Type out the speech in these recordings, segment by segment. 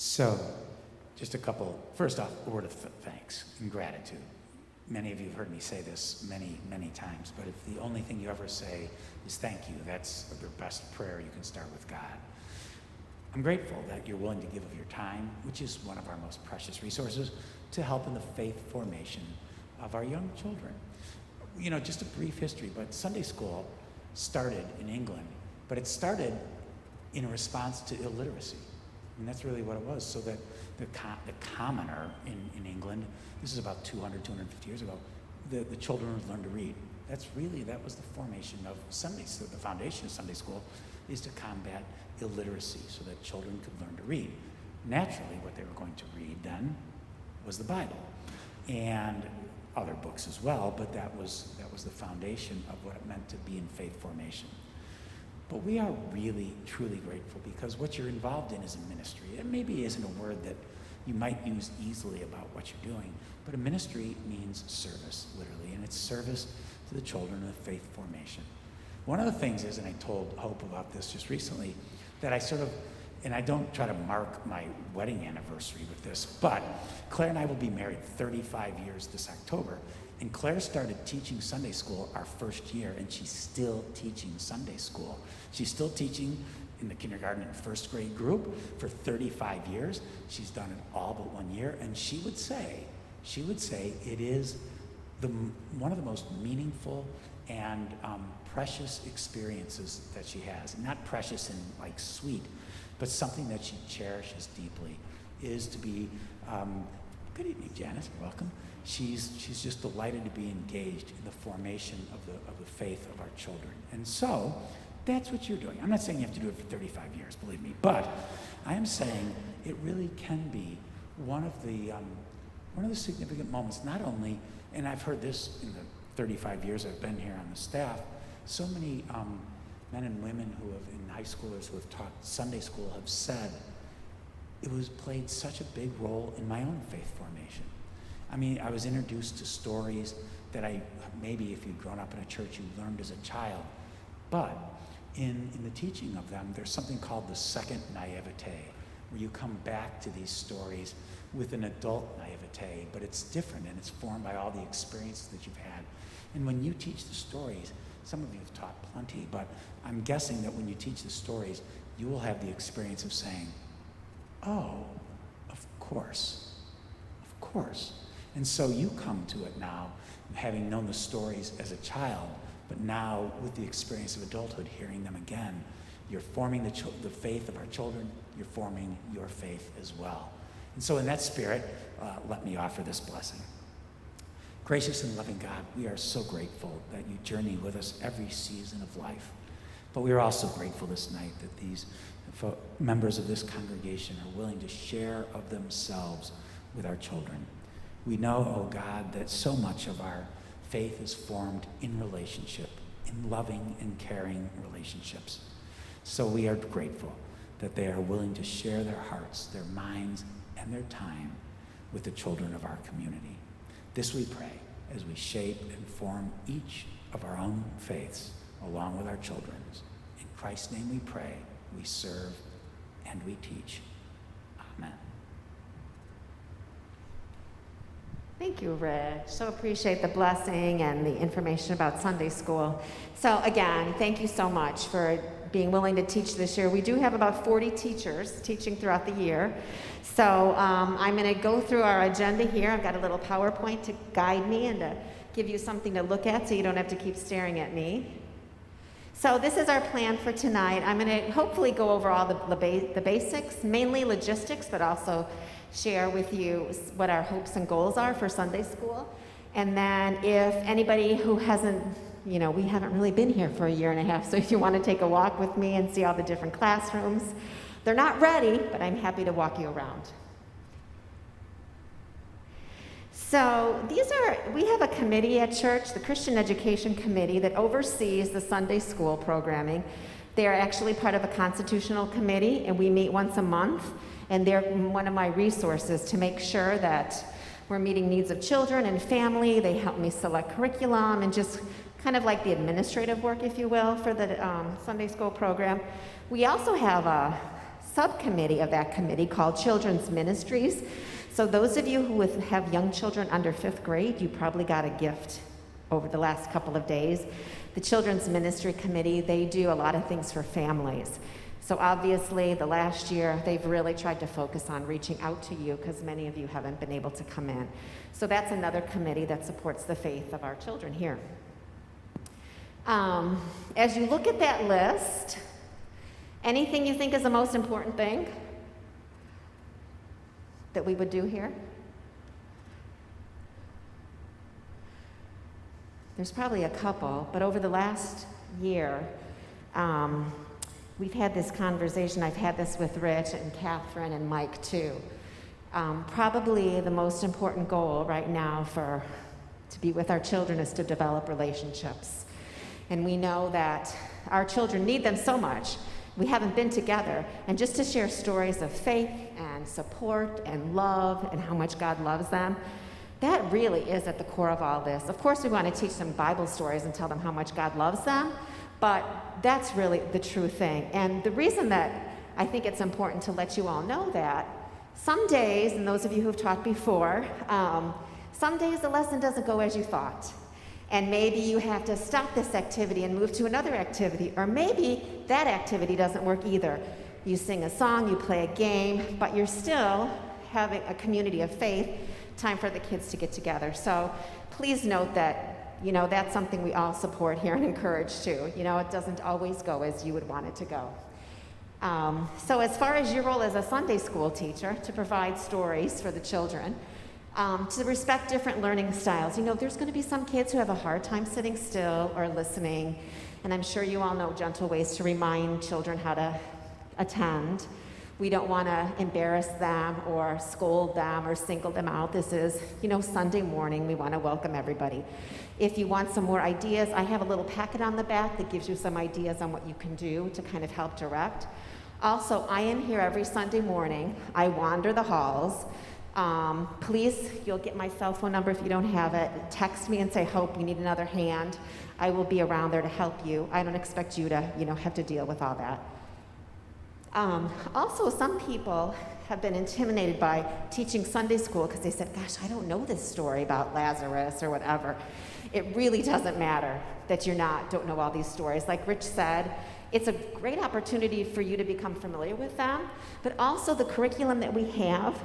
So, just first off, a word of thanks and gratitude. Many of you have heard me say this many, many times, but if the only thing you ever say is thank you, that's the best prayer you can start with God. I'm grateful that you're willing to give of your time, which is one of our most precious resources, to help in the faith formation of our young children. You know, just a brief history, but Sunday school started in England, but it started in response to illiteracy. And that's really what it was, so that the commoner in England, this is about 200, 250 years ago, the children would learn to read. That was the formation of Sunday, so the foundation of Sunday school is to combat illiteracy so that children could learn to read. Naturally, what they were going to read then was the Bible and other books as well, but that was the foundation of what it meant to be in faith formation. But we are really, truly grateful because what you're involved in is a ministry. It maybe isn't a word that you might use easily about what you're doing, but a ministry means service, literally, and it's service to the children of faith formation. One of the things is, and I told Hope about this just recently, that and I don't try to mark my wedding anniversary with this, but Claire and I will be married 35 years this October, and Claire started teaching Sunday school our first year, and she's still teaching Sunday school. She's still teaching in the kindergarten and first grade group for 35 years. She's done it all but 1 year, and she would say it is one of the most meaningful and precious experiences that she has. Not precious and like sweet, but something that she cherishes deeply is to be, good evening, Janice, welcome. She's just delighted to be engaged in the formation of the faith of our children. And so, that's what you're doing. I'm not saying you have to do it for 35 years, believe me, but I am saying it really can be one of the significant moments, not only, and I've heard this in the 35 years I've been here on the staff, so many men and women who have, in high schoolers who have taught Sunday school have said, it was played such a big role in my own faith formation. I mean, I was introduced to stories that maybe if you'd grown up in a church, you learned as a child, but in the teaching of them, there's something called the second naivete, where you come back to these stories with an adult naivete, but it's different and it's formed by all the experiences that you've had. And when you teach the stories, some of you have taught plenty, but I'm guessing that when you teach the stories, you will have the experience of saying, oh, of course. And so you come to it now, having known the stories as a child, but now with the experience of adulthood, hearing them again, you're forming the faith of our children, you're forming your faith as well. And so in that spirit, let me offer this blessing. Gracious and loving God, we are so grateful that you journey with us every season of life. But we are also grateful this night that these members of this congregation are willing to share of themselves with our children. We know, oh God, that so much of our faith is formed in relationship, in loving and caring relationships. So we are grateful that they are willing to share their hearts, their minds, and their time with the children of our community. This we pray as we shape and form each of our own faiths along with our children's. In Christ's name we pray, we serve, and we teach. Amen. Thank you, Rich. So appreciate the blessing and the information about Sunday school. So again, thank you so much for being willing to teach this year. We do have about 40 teachers teaching throughout the year. So I'm going to go through our agenda here. I've got a little PowerPoint to guide me and to give you something to look at so you don't have to keep staring at me. So this is our plan for tonight. I'm going to hopefully go over all the basics, mainly logistics, but also share with you what our hopes and goals are for Sunday school. And then if anybody who hasn't, we haven't really been here for a year and a half, so if you want to take a walk with me and see all the different classrooms, they're not ready, but I'm happy to walk you around. So we have a committee at church, the Christian Education Committee, that oversees the Sunday school programming. They are actually part of a constitutional committee, and we meet once a month, and they're one of my resources to make sure that we're meeting needs of children and family. They help me select curriculum and just kind of like the administrative work, if you will, for the Sunday school program. We also have a subcommittee of that committee called Children's Ministries. So those of you who have young children under 5th grade, you probably got a gift over the last couple of days. The Children's Ministry Committee, they do a lot of things for families. So obviously, the last year, they've really tried to focus on reaching out to you because many of you haven't been able to come in. So that's another committee that supports the faith of our children here. As you look at that list, anything you think is the most important thing that we would do here? There's probably a couple, but over the last year, we've had this conversation. I've had this with Rich and Catherine and Mike too. Probably the most important goal right now to be with our children is to develop relationships. And we know that our children need them so much. We haven't been together, and just to share stories of faith and support and love and how much God loves them, that really is at the core of all this. Of course, we want to teach them Bible stories and tell them how much God loves them, but that's really the true thing. And the reason that I think it's important to let you all know that, some days, and those of you who've taught before, some days the lesson doesn't go as you thought. And maybe you have to stop this activity and move to another activity, or maybe that activity doesn't work either. You sing a song, you play a game, but you're still having a community of faith, time for the kids to get together. So please note that, that's something we all support here and encourage too. It doesn't always go as you would want it to go. So as far as your role as a Sunday school teacher, to provide stories for the children, to respect different learning styles. There's going to be some kids who have a hard time sitting still or listening, and I'm sure you all know gentle ways to remind children how to attend. We don't want to embarrass them or scold them or single them out. This is, Sunday morning. We want to welcome everybody. If you want some more ideas, I have a little packet on the back that gives you some ideas on what you can do to kind of help direct. Also, I am here every Sunday morning. I wander the halls. Please, you'll get my cell phone number if you don't have it. Text me and say, Hope, we need another hand. I will be around there to help you. I don't expect you to, have to deal with all that. Also, some people have been intimidated by teaching Sunday school because they said, gosh, I don't know this story about Lazarus or whatever. It really doesn't matter that you don't know all these stories. Like Rich said, it's a great opportunity for you to become familiar with them, but also the curriculum that we have.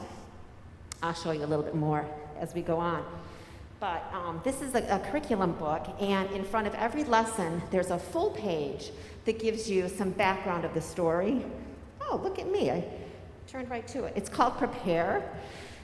I'll show you a little bit more as we go on. But this is a curriculum book, and in front of every lesson, there's a full page that gives you some background of the story. Oh, look at me, I turned right to it. It's called Prepare.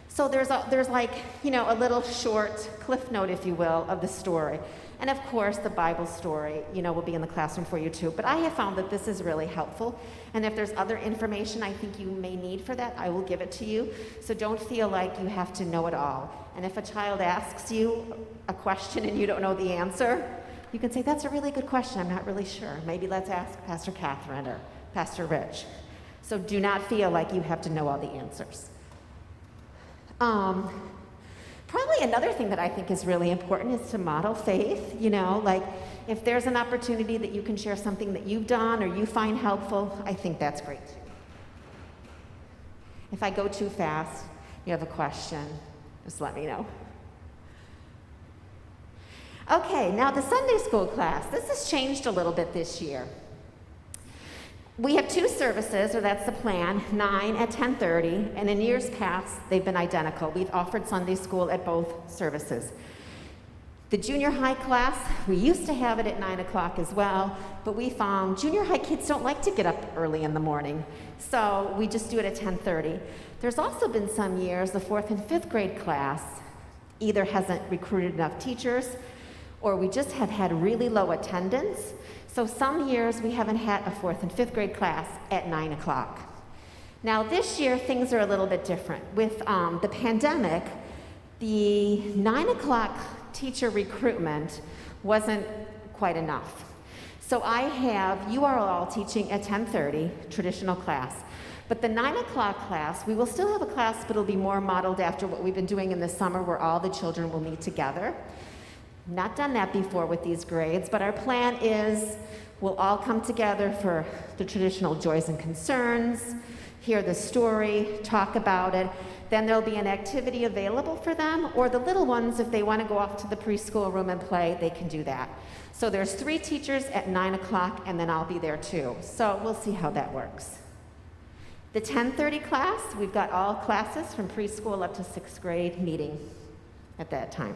So there's like, a little short cliff note, if you will, of the story. And of course, the Bible story, will be in the classroom for you too. But I have found that this is really helpful. And if there's other information I think you may need for that, I will give it to you. So don't feel like you have to know it all. And if a child asks you a question and you don't know the answer, you can say, that's a really good question. I'm not really sure. Maybe let's ask Pastor Catherine or Pastor Rich. So do not feel like you have to know all the answers. Probably another thing that I think is really important is to model faith. Like if there's an opportunity that you can share something that you've done or you find helpful, I think that's great too. If I go too fast, you have a question, just let me know. Okay, now the Sunday school class. This has changed a little bit this year. We have 2 services, or that's the plan, 9 at 10:30, and in years past, they've been identical. We've offered Sunday school at both services. The junior high class, we used to have it at 9 o'clock as well, but we found junior high kids don't like to get up early in the morning, so we just do it at 10:30. There's also been some years the 4th and 5th grade class either hasn't recruited enough teachers, or we just have had really low attendance. So some years we haven't had a 4th and 5th grade class at 9 o'clock. Now this year things are a little bit different. With the pandemic, the 9 o'clock teacher recruitment wasn't quite enough. So you are all teaching at 10:30, traditional class. But the 9 o'clock class, we will still have a class, but it'll be more modeled after what we've been doing in the summer where all the children will meet together. Not done that before with these grades, but our plan is we'll all come together for the traditional joys and concerns, hear the story, talk about it. Then there'll be an activity available for them, or the little ones, if they want to go off to the preschool room and play, they can do that. So there's 3 teachers at 9 o'clock, and then I'll be there too. So we'll see how that works. The 10:30 class, we've got all classes from preschool up to 6th grade meeting at that time.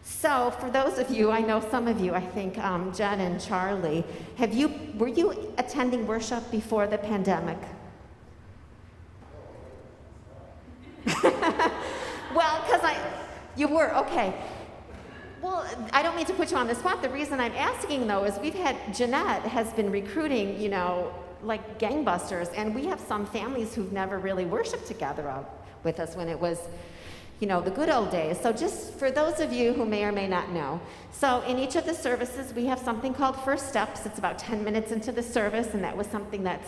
So for those of you, I know some of you, I think Jen and Charlie, were you attending worship before the pandemic? Well, you were, okay. Well, I don't mean to put you on the spot. The reason I'm asking, though, is Jeanette has been recruiting, like gangbusters, and we have some families who've never really worshiped together with us when it was, the good old days. So just for those of you who may or may not know, so in each of the services, we have something called First Steps. It's about 10 minutes into the service, and that was something that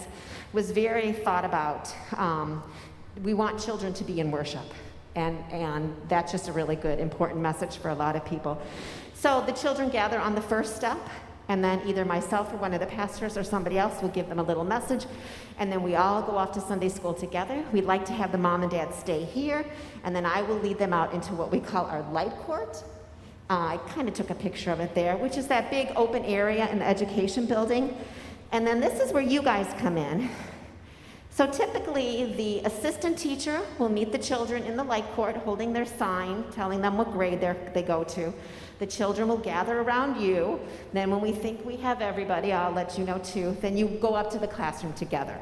was very thought about. We want children to be in worship. And that's just a really good, important message for a lot of people. So the children gather on the first step, and then either myself or one of the pastors or somebody else will give them a little message, and then we all go off to Sunday school together. We'd like to have the mom and dad stay here, and then I will lead them out into what we call our light court. I kind of took a picture of it there, which is that big open area in the education building. And then this is where you guys come in. So typically, the assistant teacher will meet the children in the light court holding their sign, telling them what grade they go to. The children will gather around you. Then when we think we have everybody, I'll let you know too, then you go up to the classroom together.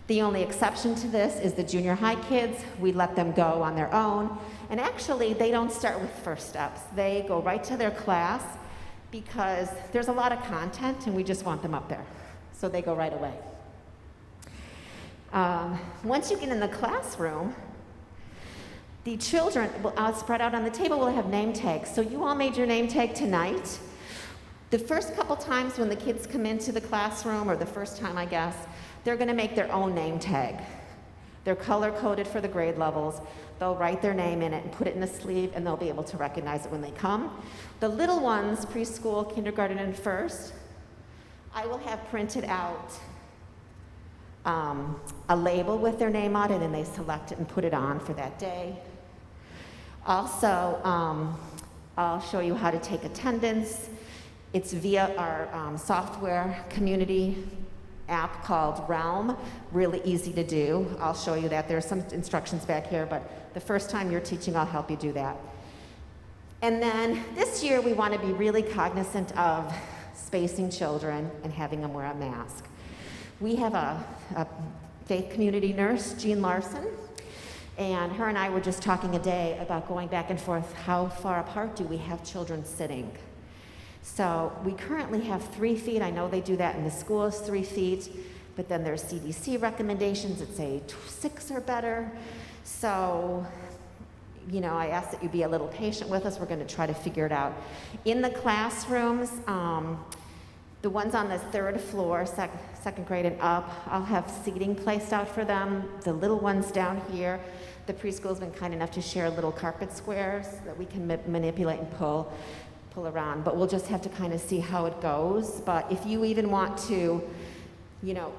The only exception to this is the junior high kids. We let them go on their own. And actually, they don't start with First Steps. They go right to their class because there's a lot of content and we just want them up there. So they go right away. Once you get in the classroom, the children spread out on the table will have name tags. So you all made your name tag tonight. The first couple times when the kids come into the classroom, or the first time I guess, they're going to make their own name tag. They're color-coded for the grade levels. They'll write their name in it and put it in a sleeve, and they'll be able to recognize it when they come. The little ones, preschool, kindergarten, and first, I will have printed out a label with their name on it, and they select it and put it on for that day. Also, I'll show you how to take attendance. It's via our software community app called Realm. Really easy to do. I'll show you that. There's some instructions back here, but the first time you're teaching, I'll help you do that. And then this year, we want to be really cognizant of spacing children and having them wear a mask. We have a faith community nurse, Jean Larson, and her and I were just talking a day about going back and forth, how far apart do we have children sitting? So we currently have 3 feet. I know they do that in the schools, 3 feet, but then there's CDC recommendations that say 6 or better. So, I ask that you be a little patient with us. We're going to try to figure it out. In the classrooms, the ones on the 3rd floor, second grade and up, I'll have seating placed out for them. The little ones down here, the preschool's been kind enough to share little carpet squares that we can manipulate and pull around. But we'll just have to kind of see how it goes. But if you even want to,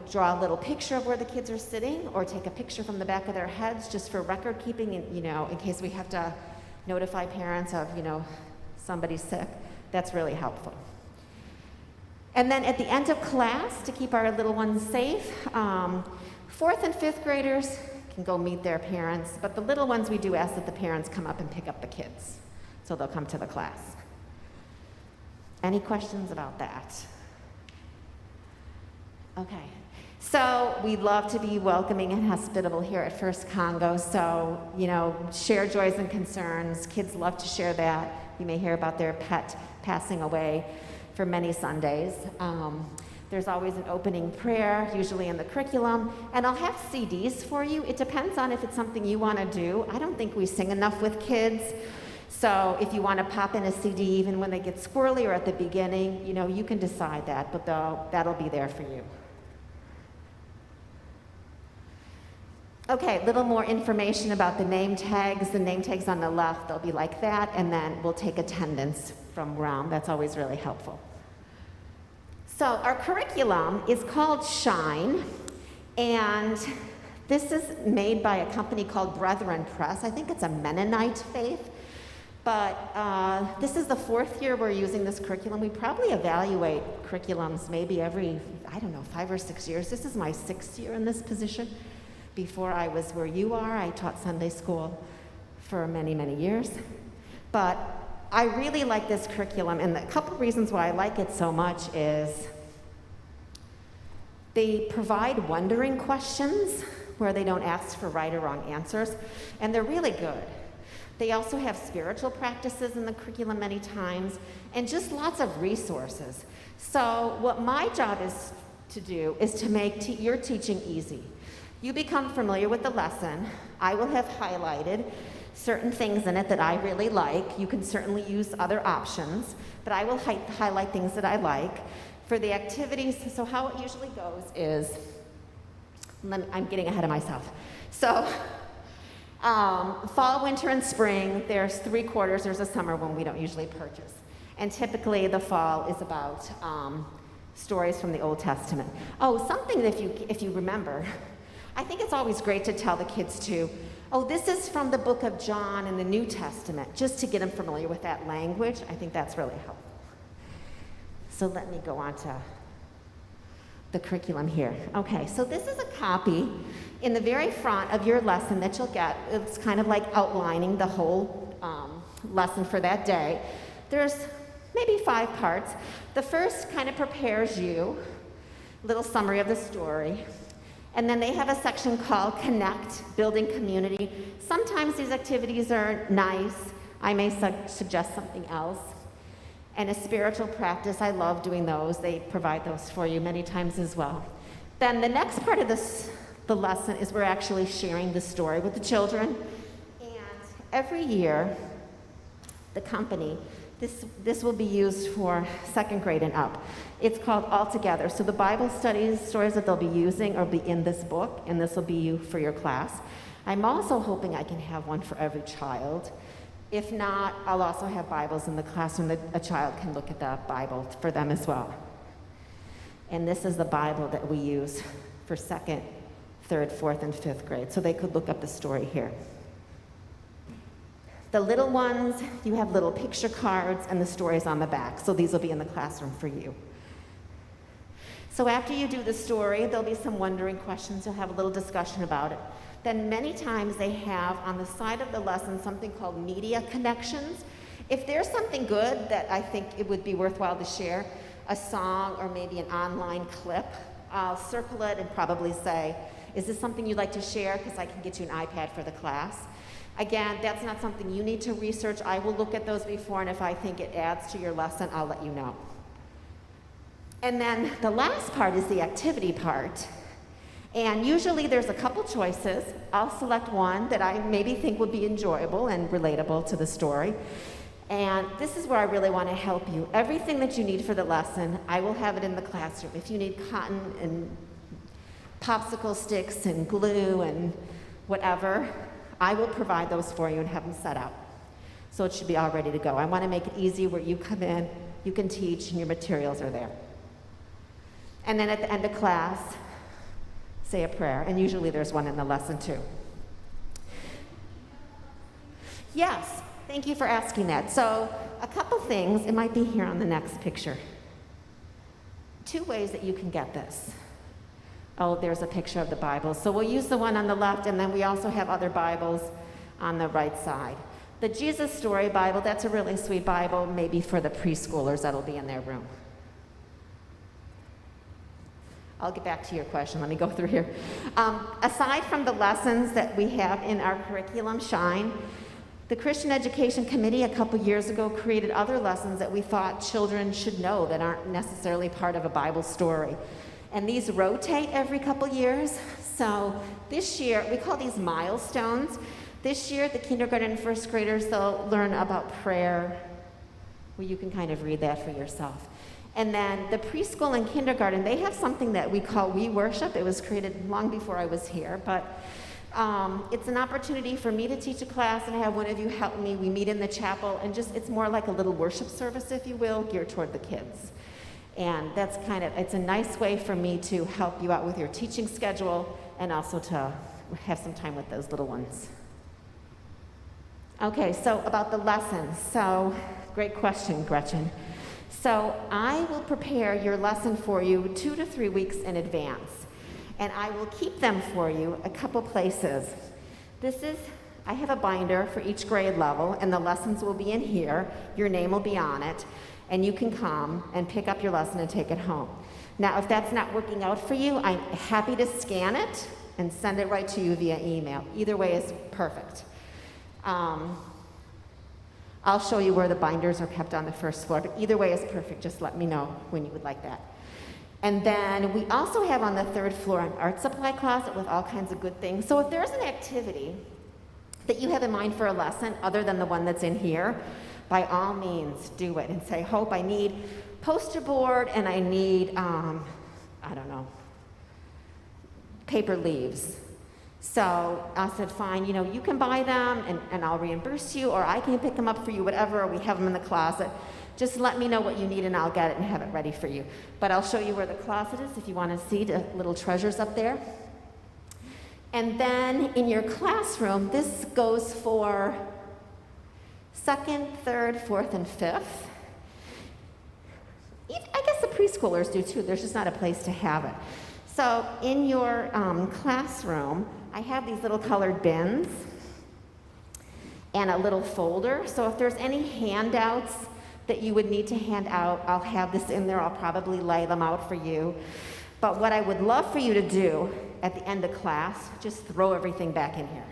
draw a little picture of where the kids are sitting, or take a picture from the back of their heads just for record keeping, in case we have to notify parents of, somebody's sick, that's really helpful. And then at the end of class, to keep our little ones safe, 4th and 5th graders can go meet their parents, but the little ones, we do ask that the parents come up and pick up the kids, so they'll come to the class. Any questions about that? Okay. So we love to be welcoming and hospitable here at First Congo, so, share joys and concerns. Kids love to share that. You may hear about their pet passing away for many Sundays. There's always an opening prayer, usually in the curriculum, and I'll have CDs for you. It depends on if it's something you want to do. I don't think we sing enough with kids, so if you want to pop in a CD even when they get squirrely or at the beginning, you can decide that, but that'll be there for you. Okay, a little more information about the name tags. The name tags on the left, they'll be like that, and then we'll take attendance from Realm. That's always really helpful. So our curriculum is called Shine, and this is made by a company called Brethren Press. I think it's a Mennonite faith, but this is the 4th year we're using this curriculum. We probably evaluate curriculums maybe every, 5 or 6 years. This is my 6th year in this position. Before I was where you are, I taught Sunday school for many, many years. But I really like this curriculum, and a couple reasons why I like it so much is they provide wondering questions where they don't ask for right or wrong answers, and they're really good. They also have spiritual practices in the curriculum many times, and just lots of resources. So what my job is to do is to make your teaching easy. You become familiar with the lesson. I will have highlighted certain things in it that I really like. You can certainly use other options, but I will highlight things that I like. For the activities, so how it usually goes is, I'm getting ahead of myself. So, fall, winter, and spring, there's 3 quarters. There's a summer one we don't usually purchase. And typically the fall is about stories from the Old Testament. Oh, something that if you remember, I think it's always great to tell the kids too, oh, this is from the book of John in the New Testament, just to get them familiar with that language. I think that's really helpful. So let me go on to the curriculum here. Okay, so this is a copy in the very front of your lesson that you'll get. It's kind of like outlining the whole lesson for that day. There's maybe 5 parts. The first kind of prepares you, little summary of the story. And then they have a section called Connect, Building Community. Sometimes these activities are nice. I may suggest something else. And a spiritual practice, I love doing those. They provide those for you many times as well. Then the next part of the lesson is we're actually sharing the story with the children. And every year, the company, this will be used for 2nd grade and up. It's called All Together. So the Bible studies, stories that they'll be using will be in this book, and this will be for your class. I'm also hoping I can have one for every child. If not, I'll also have Bibles in the classroom that a child can look at the Bible for them as well. And this is the Bible that we use for 2nd, 3rd, 4th, and 5th grade. So they could look up the story here. The little ones, you have little picture cards and the stories on the back. So these will be in the classroom for you. So after you do the story, there'll be some wondering questions. You'll have a little discussion about it. Then many times they have on the side of the lesson something called media connections. If there's something good that I think it would be worthwhile to share, a song or maybe an online clip, I'll circle it and probably say, is this something you'd like to share? Because I can get you an iPad for the class. Again, that's not something you need to research. I will look at those before, and if I think it adds to your lesson, I'll let you know. And then the last part is the activity part. And usually there's a couple choices. I'll select one that I maybe think would be enjoyable and relatable to the story. And this is where I really want to help you. Everything that you need for the lesson, I will have it in the classroom. If you need cotton and popsicle sticks and glue and whatever, I will provide those for you and have them set up. So it should be all ready to go. I want to make it easy where you come in, you can teach, and your materials are there. And then at the end of class, say a prayer, and usually there's one in the lesson too. Yes, thank you for asking that. So a couple things, it might be here on the next picture. 2 ways that you can get this. Oh, there's a picture of the Bible. So we'll use the one on the left, and then we also have other Bibles on the right side. The Jesus Story Bible, that's a really sweet Bible, maybe for the preschoolers, that'll be in their room. I'll get back to your question. Let me go through here. Aside from the lessons that we have in our curriculum, Shine, the Christian Education Committee a couple years ago created other lessons that we thought children should know that aren't necessarily part of a Bible story. And these rotate every couple years. So this year, we call these milestones. This year, the kindergarten and 1st graders, they'll learn about prayer. Well, you can kind of read that for yourself. And then the preschool and kindergarten, they have something that we call We Worship. It was created long before I was here, but it's an opportunity for me to teach a class and have one of you help me. We meet in the chapel, and it's more like a little worship service, if you will, geared toward the kids. And that's it's a nice way for me to help you out with your teaching schedule and also to have some time with those little ones. Okay, so about the lessons. So, great question, Gretchen. So I will prepare your lesson for you 2 to 3 weeks in advance. And I will keep them for you a couple places. I have a binder for each grade level, and the lessons will be in here. Your name will be on it, and you can come and pick up your lesson and take it home. Now, if that's not working out for you, I'm happy to scan it and send it right to you via email. Either way is perfect. I'll show you where the binders are kept on the first floor, but either way is perfect. Just let me know when you would like that. And then we also have on the third floor an art supply closet with all kinds of good things. So if there's an activity that you have in mind for a lesson other than the one that's in here, by all means do it and say, Hope, I need poster board and I need, paper leaves. So I said, fine, you can buy them and I'll reimburse you, or I can pick them up for you, whatever, or we have them in the closet. Just let me know what you need and I'll get it and have it ready for you. But I'll show you where the closet is if you want to see the little treasures up there. And then in your classroom, this goes for 2nd, 3rd, 4th, and 5th. I guess the preschoolers do too. There's just not a place to have it. So in your classroom, I have these little colored bins and a little folder. So if there's any handouts that you would need to hand out, I'll have this in there. I'll probably lay them out for you. But what I would love for you to do at the end of class, just throw everything back in here.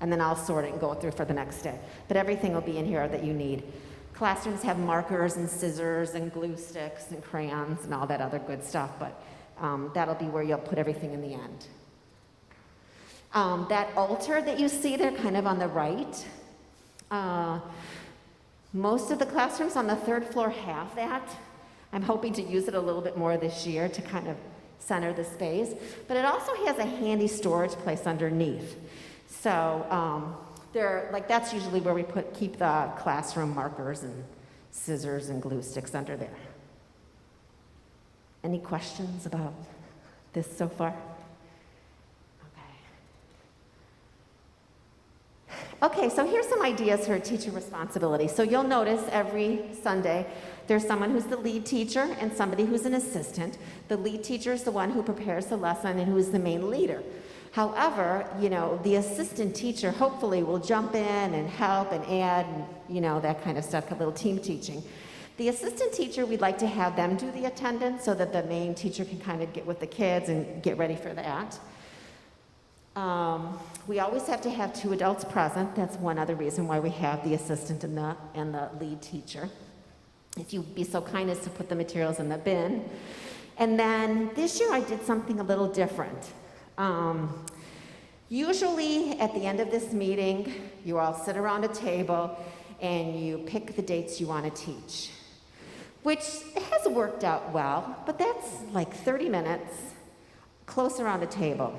And then I'll sort it and go through for the next day. But everything will be in here that you need. Classrooms have markers and scissors and glue sticks and crayons and all that other good stuff, but that'll be where you'll put everything in the end. That altar that you see there kind of on the right, most of the classrooms on the 3rd floor have that. I'm hoping to use it a little bit more this year to kind of center the space, but it also has a handy storage place underneath. So that's usually where we keep the classroom markers and scissors and glue sticks under there. Any questions about this so far? Okay, so here's some ideas for teacher responsibility. So you'll notice every Sunday there's someone who's the lead teacher and somebody who's an assistant. The lead teacher is the one who prepares the lesson and who is the main leader. However, the assistant teacher hopefully will jump in and help and add and, that kind of stuff, a little team teaching. The assistant teacher, we'd like to have them do the attendance so that the main teacher can kind of get with the kids and get ready for that. We always have to have 2 adults present. That's one other reason why we have the assistant and the lead teacher. If you'd be so kind as to put the materials in the bin. And then this year I did something a little different. Usually at the end of this meeting, you all sit around a table and you pick the dates you want to teach, which has worked out well, but that's like 30 minutes close around a table.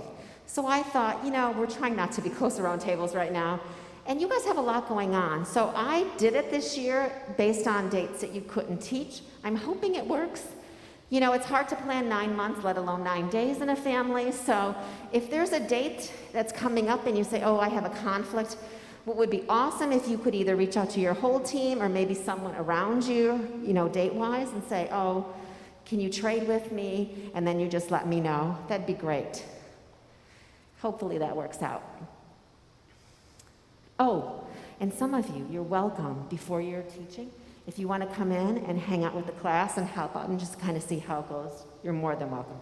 So I thought, we're trying not to be close around tables right now, and you guys have a lot going on. So I did it this year based on dates that you couldn't teach. I'm hoping it works. It's hard to plan 9 months, let alone 9 days in a family. So if there's a date that's coming up and you say, I have a conflict, what would be awesome if you could either reach out to your whole team or maybe someone around you, date-wise, and say, can you trade with me? And then you just let me know. That'd be great. Hopefully that works out. And some of you, you're welcome before you're teaching. If you want to come in and hang out with the class and help out and just kind of see how it goes, you're more than welcome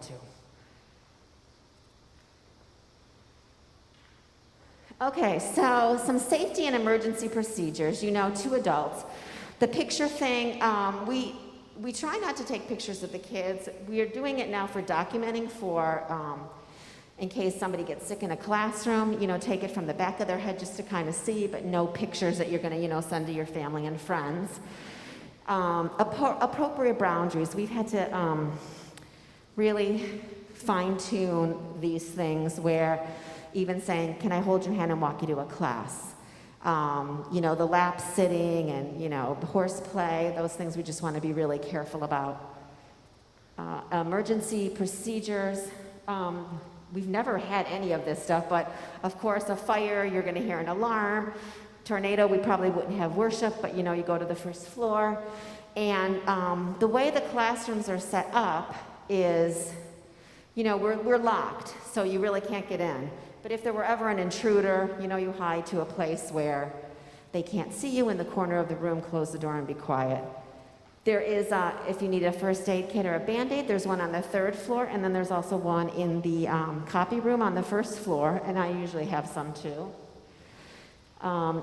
to. Okay, so some safety and emergency procedures. 2 adults. The picture thing, we try not to take pictures of the kids. We are doing it now for documenting for in case somebody gets sick in a classroom, take it from the back of their head just to kind of see, but no pictures that you're going to, send to your family and friends. Appropriate boundaries. We've had to really fine-tune these things where even saying, can I hold your hand and walk you to a class? The lap sitting and, the horseplay, those things we just want to be really careful about. emergency procedures. We've never had any of this stuff, but of course, a fire, you're going to hear an alarm. Tornado, we probably wouldn't have worship, but you go to the first floor. And the way the classrooms are set up is, we're locked, so you really can't get in. But if there were ever an intruder, you hide to a place where they can't see you in the corner of the room, close the door, and be quiet. There is, if you need a first aid kit or a Band-Aid, there's one on the 3rd floor, and then there's also one in the copy room on the 1st floor, and I usually have some too.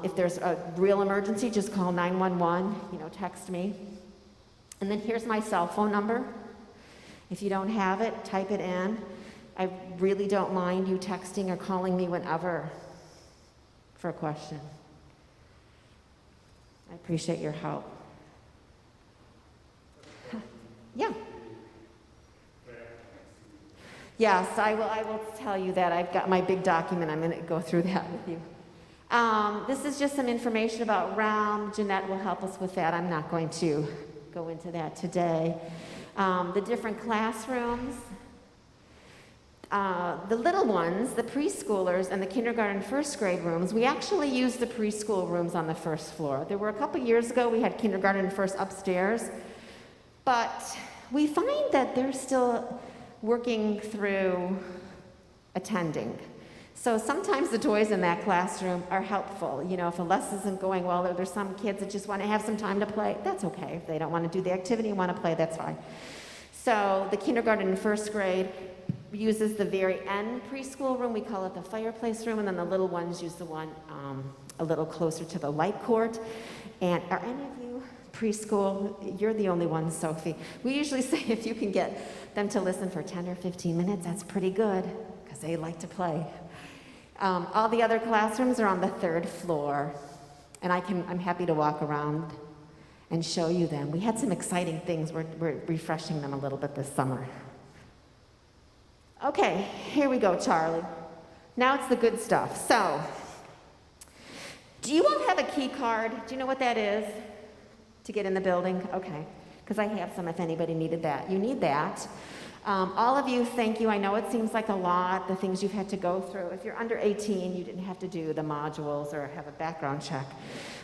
If there's a real emergency, just call 911, text me. And then here's my cell phone number. If you don't have it, type it in. I really don't mind you texting or calling me whenever for a question. I appreciate your help. Yeah. Yes, I will tell you that. I've got my big document. I'm going to go through that with you. This is just some information about Realm. Jeanette will help us with that. I'm not going to go into that today. The different classrooms. The little ones, the preschoolers, and the kindergarten first grade rooms, we actually use the preschool rooms on the 1st floor. There were a couple years ago, we had kindergarten and first upstairs, but we find that they're still working through attending. So sometimes the toys in that classroom are helpful. If a lesson isn't going well, or there's some kids that just want to have some time to play, that's okay. If they don't want to do the activity and want to play, that's fine. So the kindergarten and first grade uses the very end preschool room. We call it the fireplace room, and then the little ones use the one a little closer to the light court. And are any of you preschool? You're the only one, Sophie. We usually say if you can get them to listen for 10 or 15 minutes, that's pretty good, because they like to play. All the other classrooms are on the 3rd floor, and I'm happy to walk around and show you them. We had some exciting things. We're refreshing them a little bit this summer. Okay, here we go, Charlie. Now it's the good stuff. So, do you all have a key card? Do you know what that is to get in the building? Okay, because I have some if anybody needed that. You need that. All of you, thank you. I know it seems like a lot, the things you've had to go through. If you're under 18, you didn't have to do the modules or have a background check.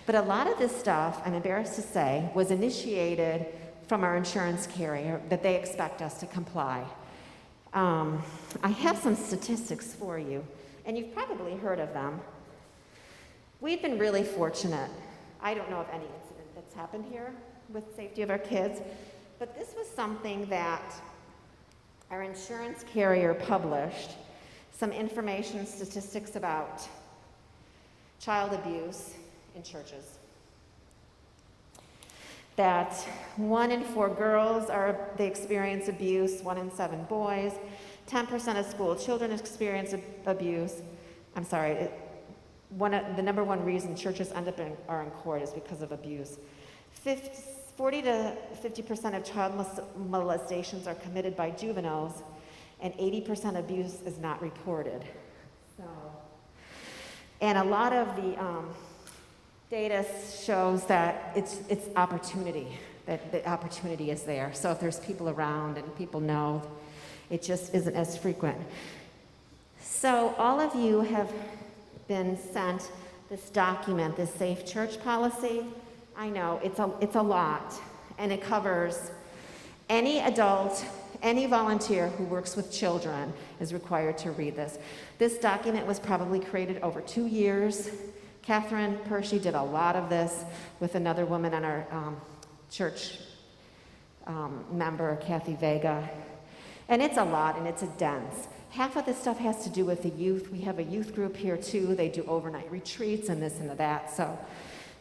But a lot of this stuff, I'm embarrassed to say, was initiated from our insurance carrier that they expect us to comply. I have some statistics for you, and you've probably heard of them. We've been really fortunate. I don't know of any incident that's happened here with safety of our kids, but this was something that our insurance carrier published, some information, statistics about child abuse in churches. That 1 in 4 girls they experience abuse, 1 in 7 boys, 10% of school children experience abuse. I'm sorry, the number one reason churches end up are in court is because of abuse. 40 to 50% of child molestations are committed by juveniles, and 80% abuse is not reported. And a lot of the data shows that it's opportunity, that the opportunity is there. So if there's people around and people know, it just isn't as frequent. So all of you have been sent this document, this Safe Church Policy. I know, it's a lot, and it covers any adult, any volunteer who works with children is required to read this. This document was probably created over 2 years. Catherine Pershey did a lot of this with another woman on our church member, Kathy Vega. And it's a lot, and it's a dense. Half of this stuff has to do with the youth. We have a youth group here too. They do overnight retreats and this and that. So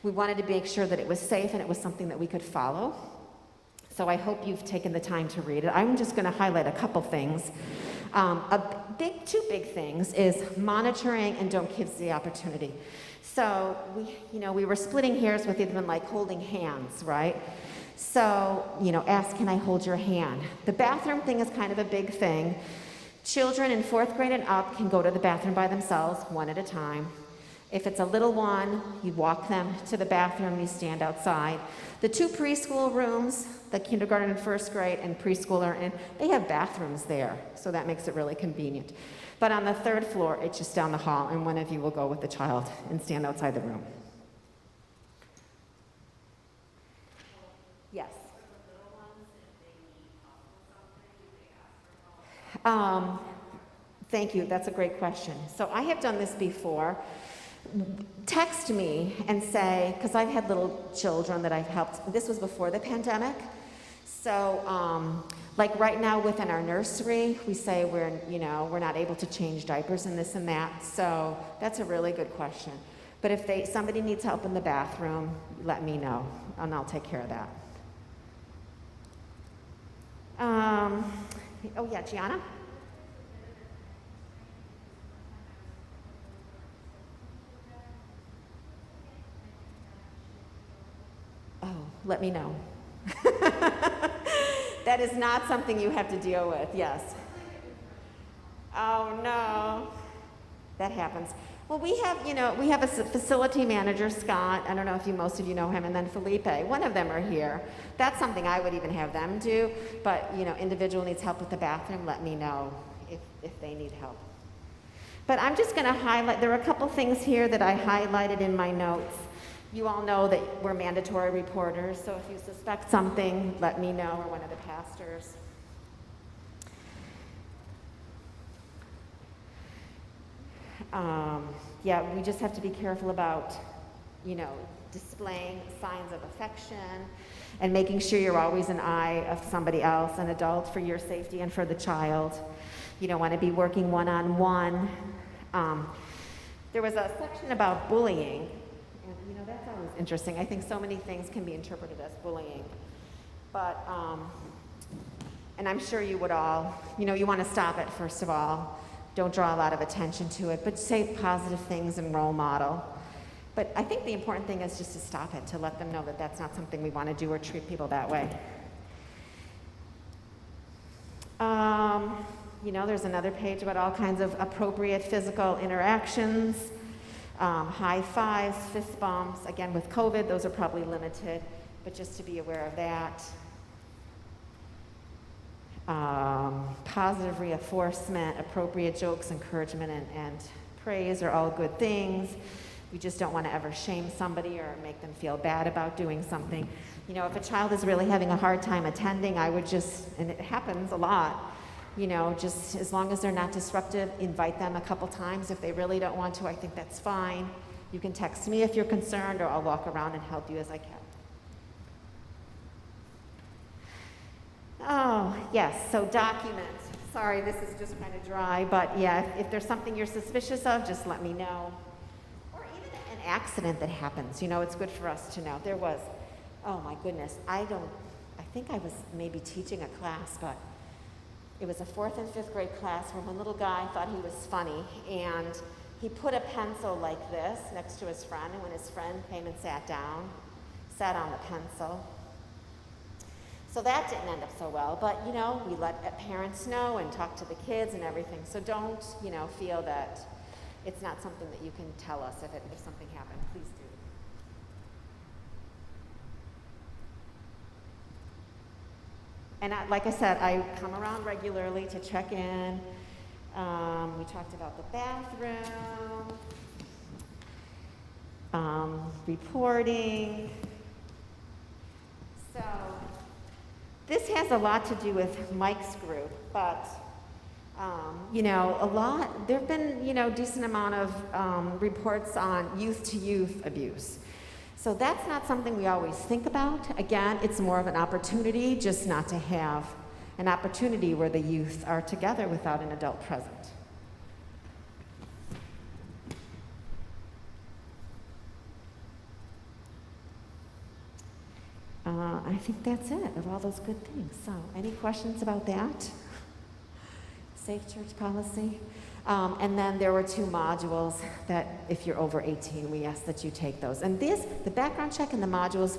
we wanted to make sure that it was safe and it was something that we could follow. So I hope you've taken the time to read it. I'm just going to highlight a couple things. Two big things is monitoring and don't give the opportunity. So we were splitting hairs with even like holding hands, right? So, ask, can I hold your hand? The bathroom thing is kind of a big thing. Children in 4th grade and up can go to the bathroom by themselves, one at a time. If it's a little one, you walk them to the bathroom, you stand outside. The 2 preschool rooms, the kindergarten and first grade and preschool are in, they have bathrooms there, so that makes it really convenient. But on the 3rd floor, it's just down the hall, and one of you will go with the child and stand outside the room. Yes. Thank you, that's a great question. So I have done this before. Text me and say, because I've had little children that I've helped, this was before the pandemic. So, like right now within our nursery, we say we're not able to change diapers and this and that. So that's a really good question. But if somebody needs help in the bathroom, let me know, and I'll take care of that. Oh yeah, Gianna? Oh, let me know. That is not something you have to deal with, yes. Oh, no. That happens. Well, we have a facility manager, Scott. I don't know if most of you know him, and then Felipe. One of them are here. That's something I would even have them do. But, individual needs help with the bathroom, let me know if they need help. But I'm just going to highlight, there are a couple things here that I highlighted in my notes. You all know that we're mandatory reporters, so if you suspect something, let me know, or one of the pastors. We just have to be careful about, displaying signs of affection and making sure you're always an eye of somebody else, an adult, for your safety and for the child. You don't want to be working one-on-one. There was a section about bullying. And, that's always interesting. I think so many things can be interpreted as bullying. But, and I'm sure you would all, you want to stop it, first of all. Don't draw a lot of attention to it, but say positive things and role model. But I think the important thing is just to stop it, to let them know that that's not something we want to do or treat people that way. There's another page about all kinds of appropriate physical interactions. High fives, fist bumps. Again, with COVID, those are probably limited, but just to be aware of that. Positive reinforcement, appropriate jokes, encouragement, and praise are all good things. We just don't want to ever shame somebody or make them feel bad about doing something. If a child is really having a hard time attending, I would just, and it happens a lot, just as long as they're not disruptive, invite them a couple times. If they really don't want to, I think that's fine. You can text me if you're concerned, or I'll walk around and help you as I can. Oh, yes, so documents. Sorry, this is just kind of dry, but yeah, if there's something you're suspicious of, just let me know. Or even an accident that happens, it's good for us to know. There was, oh my goodness, I think I was maybe teaching a class, but it was a 4th and 5th grade class where one little guy thought he was funny, and he put a pencil like this next to his friend, and when his friend came and sat down, sat on the pencil. So that didn't end up so well, but we let parents know and talk to the kids and everything. So don't, feel that it's not something that you can tell us if something happened. Please do. And like I said, I come around regularly to check in. We talked about the bathroom, reporting. So this has a lot to do with Mike's group, but there have been, decent amount of reports on youth-to-youth abuse. So that's not something we always think about. Again, it's more of an opportunity just not to have an opportunity where the youth are together without an adult present. I think that's it, of all those good things. So, any questions about that? Safe church policy. And then there were 2 modules that, if you're over 18, we ask that you take those. And the background check and the modules,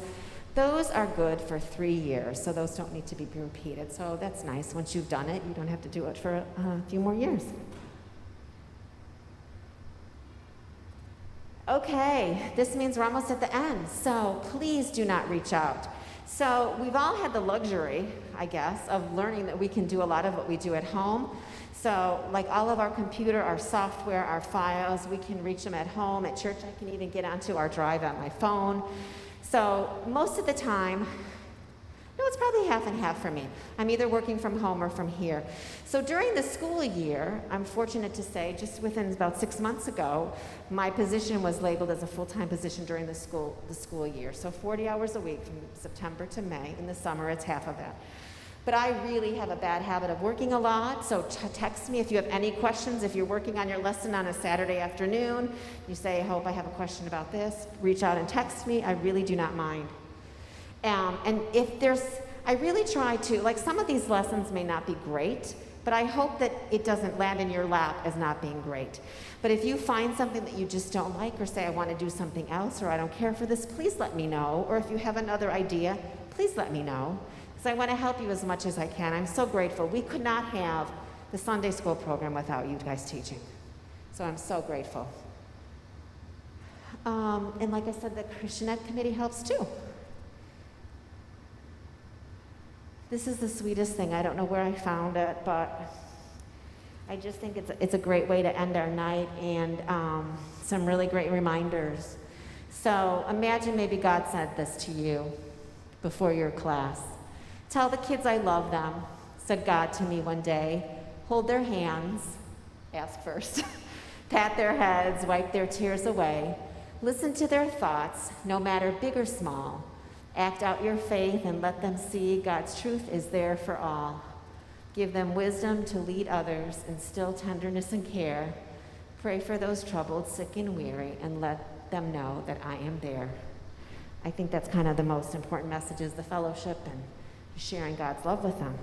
those are good for 3 years, so those don't need to be repeated. So that's nice. Once you've done it, you don't have to do it for a few more years. Okay, this means we're almost at the end, so please do not reach out. So we've all had the luxury, I guess, of learning that we can do a lot of what we do at home. So like all of our computer, our software, our files, we can reach them at home. At church, I can even get onto our drive on my phone. So most of the time, no, it's probably half and half for me. I'm either working from home or from here. So during the school year, I'm fortunate to say, just within about 6 months ago, my position was labeled as a full-time position during the school year. So 40 hours a week from September to May. In the summer, it's half of that. But I really have a bad habit of working a lot, so text me if you have any questions. If you're working on your lesson on a Saturday afternoon, you say, I hope I have a question about this, reach out and text me. I really do not mind. And I really try to, like some of these lessons may not be great, but I hope that it doesn't land in your lap as not being great. But if you find something that you just don't like, or say I want to do something else, or I don't care for this, please let me know. Or if you have another idea, please let me know. Because I want to help you as much as I can. I'm so grateful. We could not have the Sunday school program without you guys teaching. So I'm so grateful. And like I said, the Christianette Committee helps too. This is the sweetest thing. I don't know where I found it, but I just think it's a great way to end our night, and some really great reminders. So imagine maybe God said this to you before your class. Tell the kids I love them, said God to me one day. Hold their hands, ask first, pat their heads, wipe their tears away. Listen to their thoughts, no matter big or small. Act out your faith and let them see God's truth is there for all. Give them wisdom to lead others, instill tenderness and care. Pray for those troubled, sick, and weary, and let them know that I am there. I think that's kind of the most important message, is the fellowship and sharing God's love with them.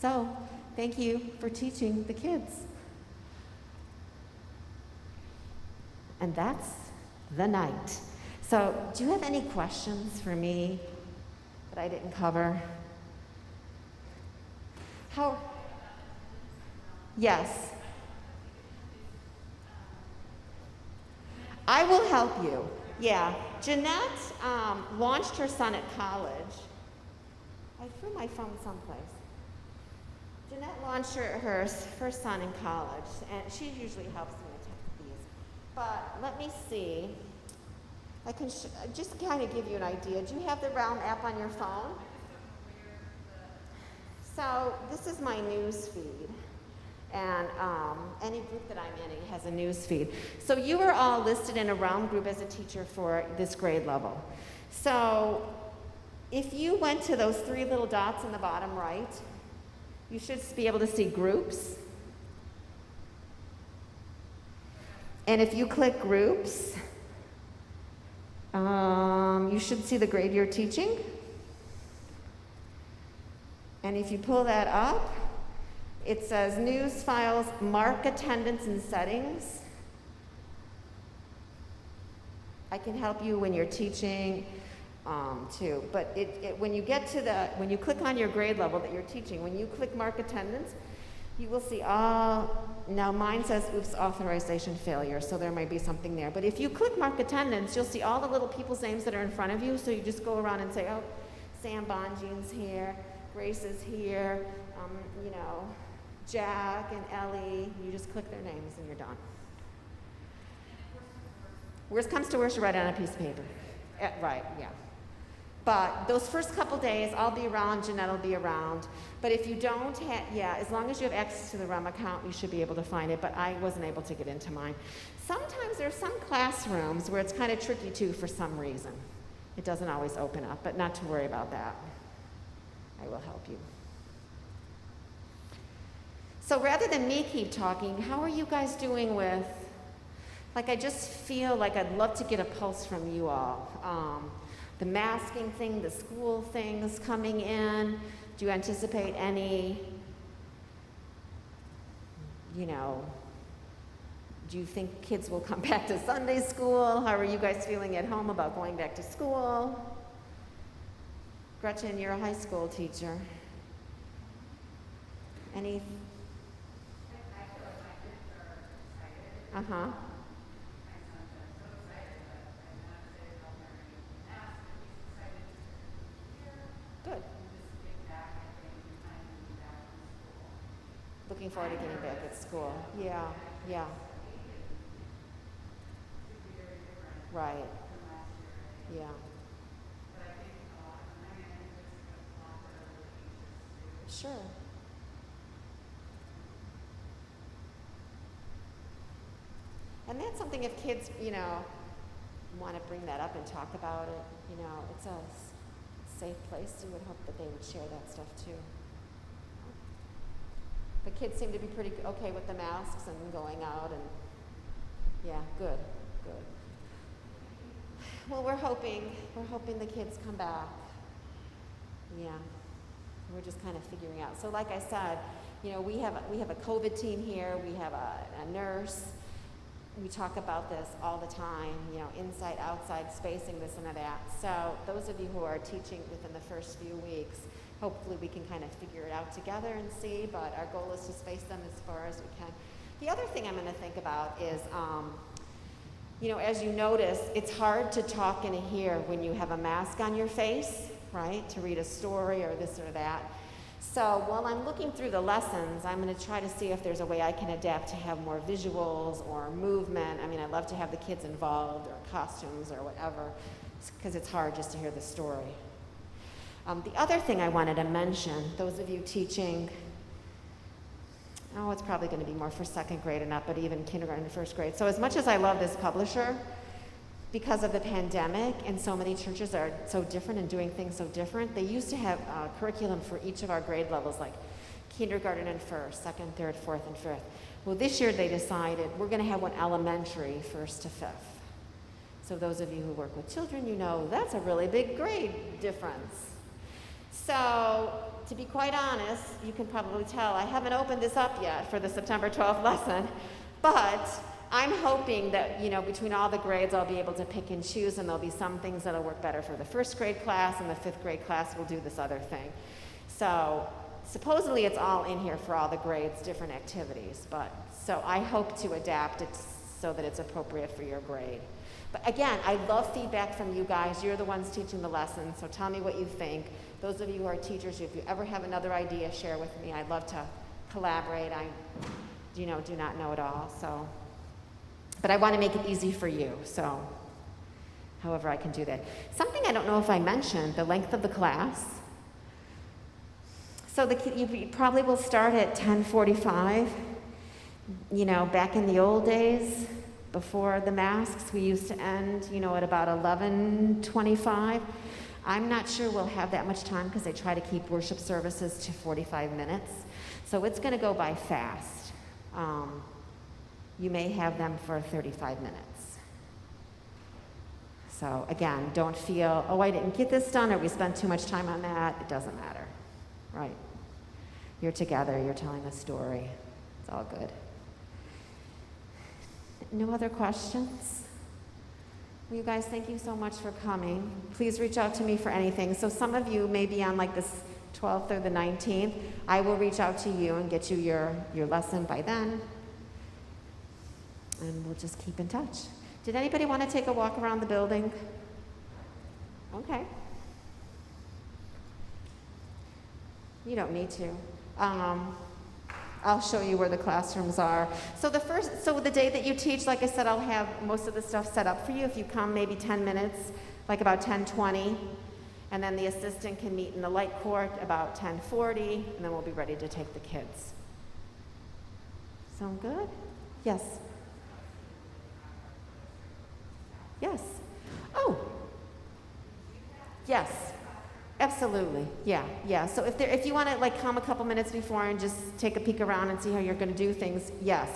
So, thank you for teaching the kids. And that's the night. So, do you have any questions for me that I didn't cover? Yes. I will help you. Yeah. Jeanette launched her son at college. I threw my phone someplace. Jeanette launched her first son in college, and she usually helps me with these. But let me see. I can just kind of give you an idea. Do you have the Realm app on your phone? So this is my news feed, and any group that I'm in has a news feed. So you are all listed in a Realm group as a teacher for this grade level. So if you went to those three little dots in the bottom right, you should be able to see groups. And if you click groups, you should see the grade you're teaching. And if you pull that up, it says News Files, Mark Attendance and Settings. I can help you when you're teaching too. But when you click on your grade level that you're teaching, when you click Mark Attendance, you will see now mine says oops, authorization failure, so there might be something there. But if you click Mark Attendance, you'll see all the little people's names that are in front of you, so you just go around and say, oh, Sam Bonjean's here, Grace is here, Jack and Ellie. You just click their names and you're done. Worst comes to worst, you write it on a piece of paper. Right, yeah. But those first couple days, I'll be around, Jeanette will be around. But if you don't as long as you have access to the RUM account, you should be able to find it, but I wasn't able to get into mine. Sometimes there are some classrooms where it's kind of tricky too for some reason. It doesn't always open up, but not to worry about that. I will help you. So rather than me keep talking, how are you guys doing with, I just feel like I'd love to get a pulse from you all. The masking thing, the school things coming in, do you anticipate any, do you think kids will come back to Sunday school? How are you guys feeling at home about going back to school? Gretchen, you're a high school teacher. Any? Uh-huh. Good. Looking forward to getting back at school. Yeah, yeah. Right. Yeah. Sure. And that's something if kids, want to bring that up and talk about it, it's a safe place. You would hope that they would share that stuff too. The kids seem to be pretty okay with the masks and going out, and yeah, good. Well, we're hoping the kids come back. Yeah, we're just kind of figuring out. So, like I said, we have a COVID team here. We have a nurse. We talk about this all the time. Inside, outside, spacing, this and that. So, those of you who are teaching within the first few weeks, hopefully we can kind of figure it out together and see. But our goal is to space them as far as we can. The other thing I'm going to think about is. As you notice, it's hard to talk and hear when you have a mask on your face, right? To read a story or this or that. So while I'm looking through the lessons, I'm going to try to see if there's a way I can adapt to have more visuals or movement. I love to have the kids involved or costumes or whatever, because it's hard just to hear the story. The other thing I wanted to mention, those of you teaching, it's probably going to be more for second grade and up, but even kindergarten and first grade. So as much as I love this publisher, because of the pandemic and so many churches are so different and doing things so different, they used to have curriculum for each of our grade levels, like kindergarten and first, second, third, fourth, and fifth. Well, this year they decided we're going to have one elementary, first to fifth. So those of you who work with children, that's a really big grade difference. So, to be quite honest, you can probably tell I haven't opened this up yet for the September 12th lesson, but I'm hoping that, between all the grades I'll be able to pick and choose, and there'll be some things that'll work better for the first grade class, and the fifth grade class will do this other thing. So, supposedly it's all in here for all the grades, different activities, so I hope to adapt it so that it's appropriate for your grade. But again, I love feedback from you guys. You're the ones teaching the lessons, so tell me what you think. Those of you who are teachers, if you ever have another idea, share with me. I'd love to collaborate. I, do not know it all, so. But I want to make it easy for you, so however I can do that. Something I don't know if I mentioned, the length of the class. So you probably will start at 10:45. Back in the old days, before the masks, we used to end, at about 11:25. I'm not sure we'll have that much time because they try to keep worship services to 45 minutes. So it's going to go by fast. You may have them for 35 minutes. So again, don't feel, I didn't get this done or we spent too much time on that. It doesn't matter, right? You're together, you're telling a story. It's all good. No other questions? Well, you guys, thank you so much for coming. Please reach out to me for anything. So some of you may be on like this 12th or the 19th. I will reach out to you and get you your lesson by then. And we'll just keep in touch. Did anybody want to take a walk around the building? Okay. You don't need to. I'll show you where the classrooms are. So the day that you teach, like I said, I'll have most of the stuff set up for you. If you come maybe 10 minutes, like about 10:20, and then the assistant can meet in the light court about 10:40, and then we'll be ready to take the kids. Sound good? Yes. Yes. Oh. Yes. Absolutely, yeah. So if you want to come a couple minutes before and just take a peek around and see how you're going to do things, yes.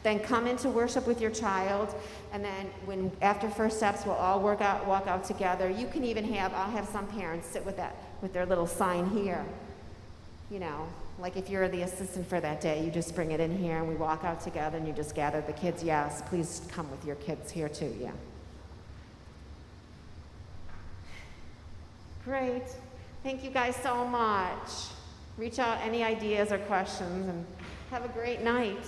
Then come into worship with your child, and then after first steps, we'll all walk out together. You can even I'll have some parents sit with their little sign here. Like if you're the assistant for that day, you just bring it in here and we walk out together and you just gather the kids. Yes, please come with your kids here too, yeah. Great. Thank you guys so much. Reach out any ideas or questions and have a great night.